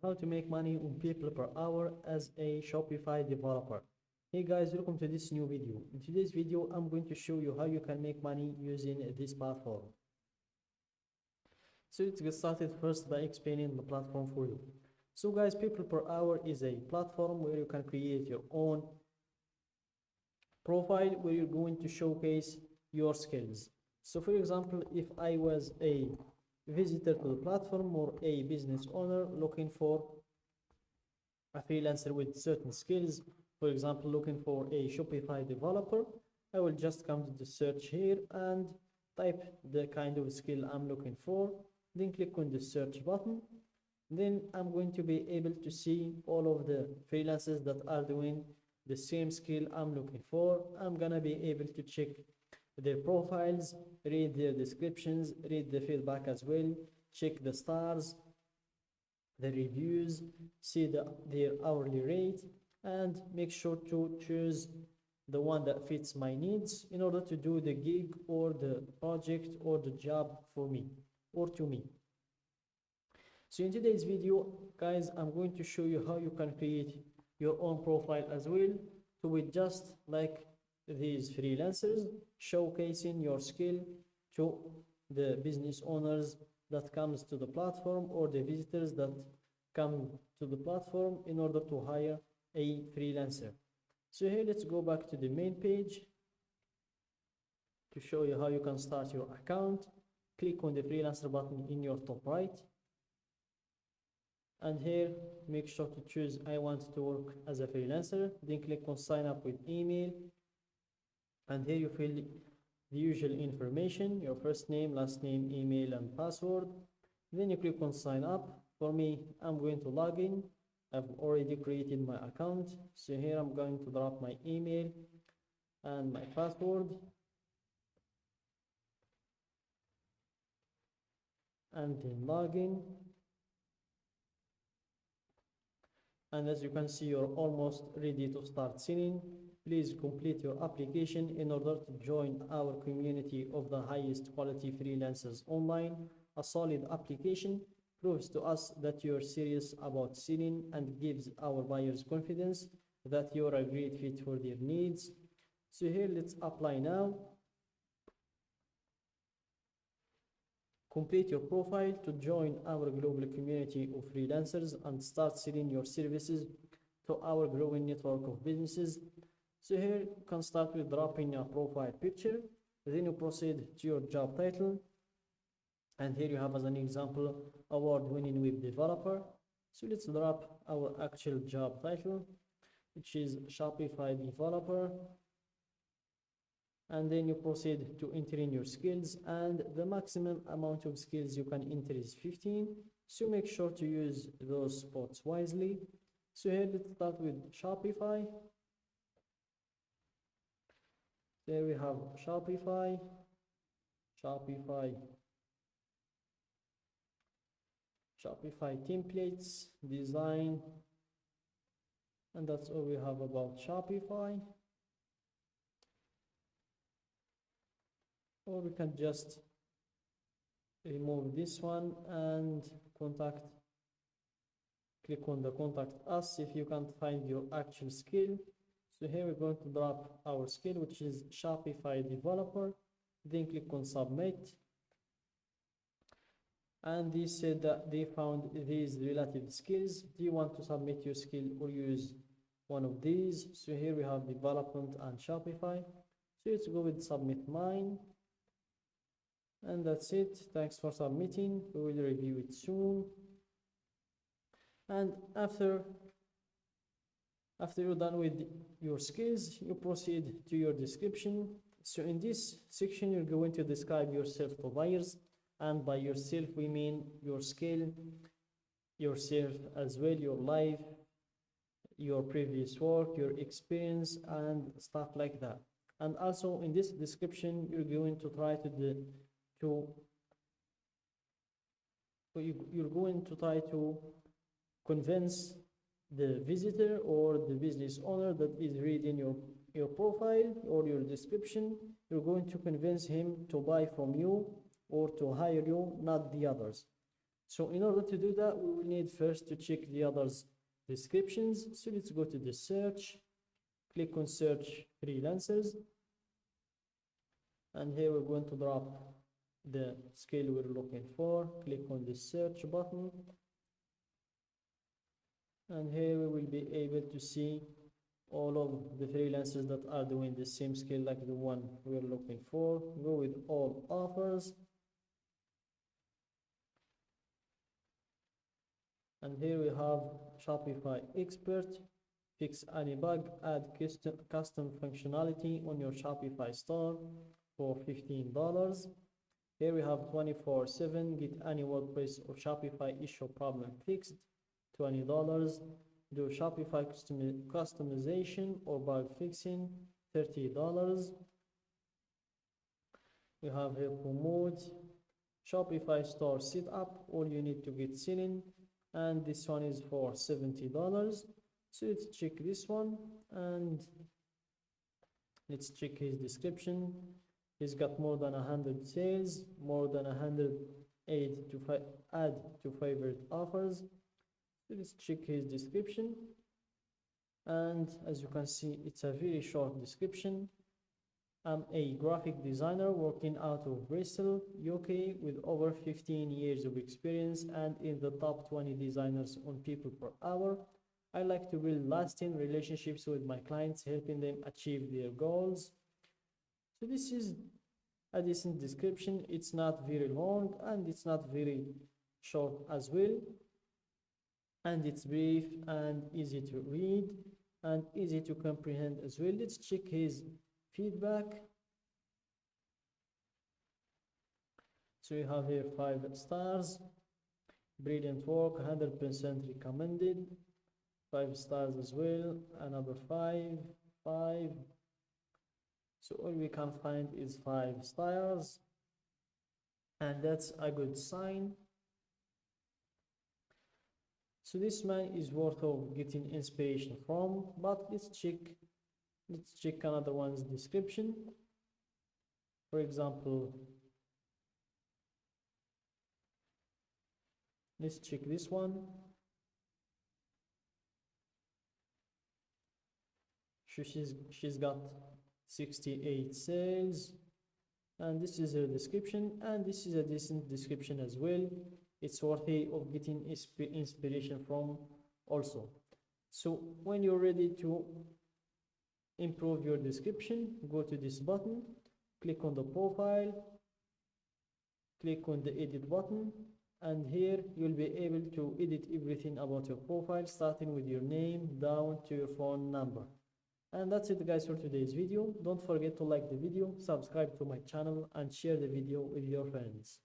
how to make money on people per hour as a Shopify developer. Hey guys, welcome to this new video. In today's video, I'm going to show you how you can make money using this platform. So let's get started first by explaining the platform for you. So guys, People Per Hour is a platform where you can create your own profile where you're going to showcase your skills. So for example, if I was a visitor to the platform or a business owner looking for a freelancer with certain skills, for example, looking for a Shopify developer, I will just come to the search here and type the kind of skill I'm looking for, then click on the search button. Then I'm going to be able to see all of the freelancers that are doing the same skill I'm looking for. I'm gonna be able to check their profiles, read their descriptions, read the feedback as well, check the stars, the reviews, see their hourly rate, and make sure to choose the one that fits my needs in order to do the gig or the project or the job for me or to me. So in today's video, guys, I'm going to show you how you can create your own profile as well to be just like these freelancers, showcasing your skill to the business owners that comes to the platform or the visitors that come to the platform in order to hire a freelancer. So here, let's go back to the main page to show you how you can start your account. Click on the freelancer button in your top right. And here, make sure to choose I want to work as a freelancer. Then click on sign up with email. And here you fill the usual information, your first name, last name, email, and password. Then you click on sign up. For me, I'm going to log in. I've already created my account. So here I'm going to drop my email and my password. And then log in. And as you can see, you're almost ready to start selling. Please complete your application in order to join our community of the highest quality freelancers online. A solid application proves to us that you're serious about selling and gives our buyers confidence that you're a great fit for their needs. So here, let's apply now. Complete your profile to join our global community of freelancers and start selling your services to our growing network of businesses. So here you can start with dropping a profile picture, then you proceed to your job title. And here you have as an example, award-winning web developer. So let's drop our actual job title, which is Shopify developer. And then you proceed to enter in your skills, and the maximum amount of skills you can enter is 15. So make sure to use those spots wisely. So here, let's start with Shopify. There we have Shopify templates, design, and that's all we have about Shopify. Or we can just remove this one and click on the contact us if you can't find your actual skill. So here we're going to drop our skill, which is Shopify developer, then click on submit. And they said that they found these relative skills. Do you want to submit your skill or use one of these? So here we have development and Shopify. So let's go with submit mine. And that's it. Thanks for submitting. We will review it soon. And after you're done with your skills, you proceed to your description. So in this section, you're going to describe yourself to buyers. And by yourself, we mean your skill, yourself as well, your life, your previous work, your experience, and stuff like that. And also in this description, you're going to try to convince the visitor or the business owner that is reading your profile or your description. You're going to convince him to buy from you or to hire you, not the others. So in order to do that, we will need first to check the others descriptions. So let's go to the search, click on search freelancers, and here we're going to drop the skill we're looking for. Click on the search button, and here we will be able to see all of the freelancers that are doing the same skill like the one we're looking for. Go with all offers, and here we have Shopify expert, fix any bug, add custom functionality on your Shopify store for $15. Here we have 24/7, get any WordPress or Shopify issue problem fixed, $20. Do Shopify customization or bug fixing, $30. We have here promote, Shopify store setup, all you need to get selling, and this one is for $70. So let's check this one, and let's check his description. He's got more than 100 sales, more than 108 add to favorite offers. So let's check his description, and as you can see, it's a very short description. I'm a graphic designer working out of Bristol, UK, with over 15 years of experience and in the top 20 designers on PeoplePerHour. I like to build lasting relationships with my clients, helping them achieve their goals. So this is a decent description. It's not very long and it's not very short as well, and it's brief and easy to read and easy to comprehend as well. Let's check his feedback. So you have here 5 stars, brilliant work, 100% recommended, 5 stars as well, another 5. So all we can find is 5 stars, and that's a good sign. So this man is worth of getting inspiration from. But let's check another one's description. For example, let's check this one. She's got 68 sales, and this is her description, and this is a decent description as well. It's worthy of getting inspiration from also. So when you're ready to improve your description, go to this button, click on the profile, click on the edit button, and here you'll be able to edit everything about your profile, starting with your name down to your phone number. And that's it guys for today's video. Don't forget to like the video, subscribe to my channel, and share the video with your friends.